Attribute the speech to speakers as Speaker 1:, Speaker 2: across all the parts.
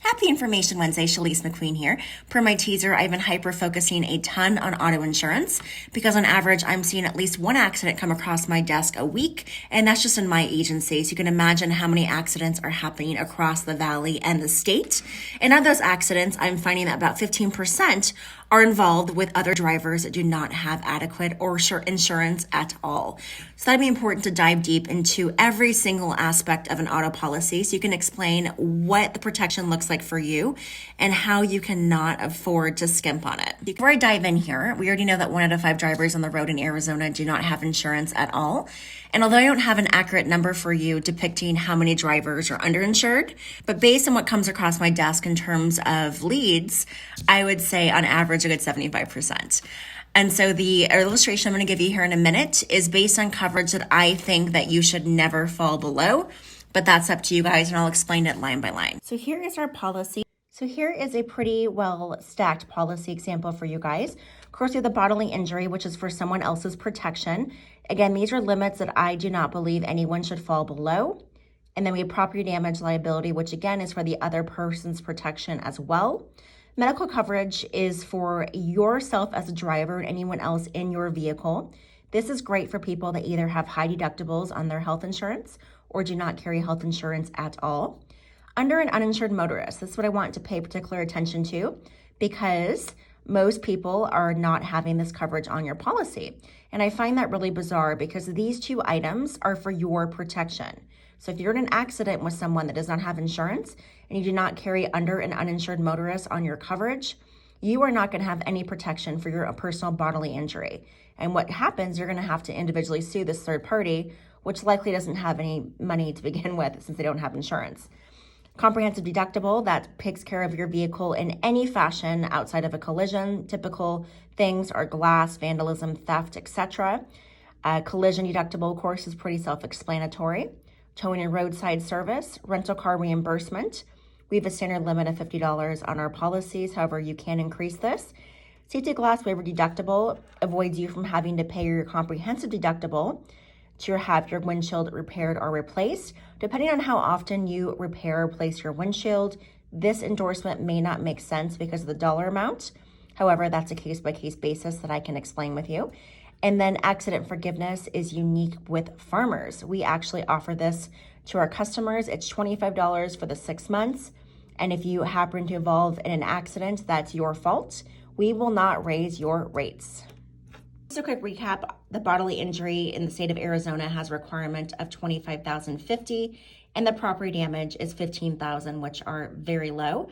Speaker 1: Happy Information Wednesday, Chalyce McQueen here. Per my teaser, I've been hyper-focusing a ton on auto insurance because on average, I'm seeing at least one accident come across my desk a week, and that's just in my agency. So you can imagine how many accidents are happening across the valley and the state. And of those accidents, I'm finding that about 15% are involved with other drivers that do not have adequate or insurance at all. So that'd be important to dive deep into every single aspect of an auto policy so you can explain what the protection looks like for you and how you cannot afford to skimp on it. Before I dive in here, we already know that 1 out of 5 drivers on the road in Arizona do not have insurance at all. And although I don't have an accurate number for you depicting how many drivers are underinsured, but based on what comes across my desk in terms of leads, I would say on average a good 75%. And so the illustration I'm going to give you here in a minute is based on coverage that I think that you should never fall below, but that's up to you guys, and I'll explain it line by line. So here is our policy. So here is a pretty well stacked policy example for you guys. Of course, we have the bodily injury, which is for someone else's protection. Again, these are limits that I do not believe anyone should fall below. And then we have property damage liability, which again is for the other person's protection as well. Medical coverage is for yourself as a driver and anyone else in your vehicle. This is great for people that either have high deductibles on their health insurance or do not carry health insurance at all. Under an uninsured motorist, this is what I want to pay particular attention to because most people are not having this coverage on your policy. And I find that really bizarre because these two items are for your protection. So if you're in an accident with someone that does not have insurance and you do not carry under an uninsured motorist on your coverage, you are not going to have any protection for your personal bodily injury. And what happens, you're going to have to individually sue this third party, which likely doesn't have any money to begin with since they don't have insurance. Comprehensive deductible, that takes care of your vehicle in any fashion outside of a collision. Typical things are glass, vandalism, theft, etc. Collision deductible, of course, is pretty self-explanatory. Towing and roadside service, rental car reimbursement. We have a standard limit of $50 on our policies. However, you can increase this. Safety glass waiver deductible avoids you from having to pay your comprehensive deductible to have your windshield repaired or replaced. Depending on how often you repair or replace your windshield, this endorsement may not make sense because of the dollar amount. However, that's a case-by-case basis that I can explain with you. And then accident forgiveness is unique with farmers. We actually offer this to our customers. It's $25 for the 6 months. And if you happen to involve in an accident, that's your fault. We will not raise your rates. Just a quick recap, the bodily injury in the state of Arizona has a requirement of $25,050 and the property damage is $15,000, which are very low.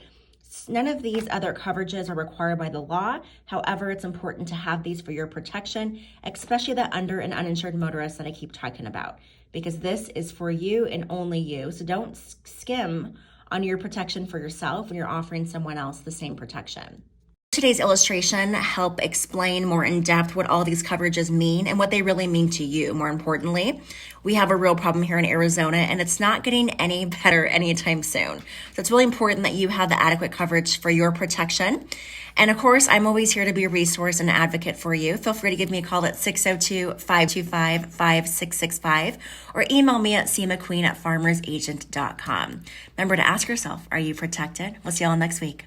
Speaker 1: None of these other coverages are required by the law. However, it's important to have these for your protection, especially the under and uninsured motorists that I keep talking about, because this is for you and only you. So don't skim on your protection for yourself when you're offering someone else the same protection. Today's illustration help explain more in depth what all these coverages mean and what they really mean to you. More importantly, we have a real problem here in Arizona and it's not getting any better anytime soon. So it's really important that you have the adequate coverage for your protection. And of course, I'm always here to be a resource and advocate for you. Feel free to give me a call at 602-525-5665 or email me at cmcqueen@farmersagent.com. Remember to ask yourself, are you protected? We'll see you all next week.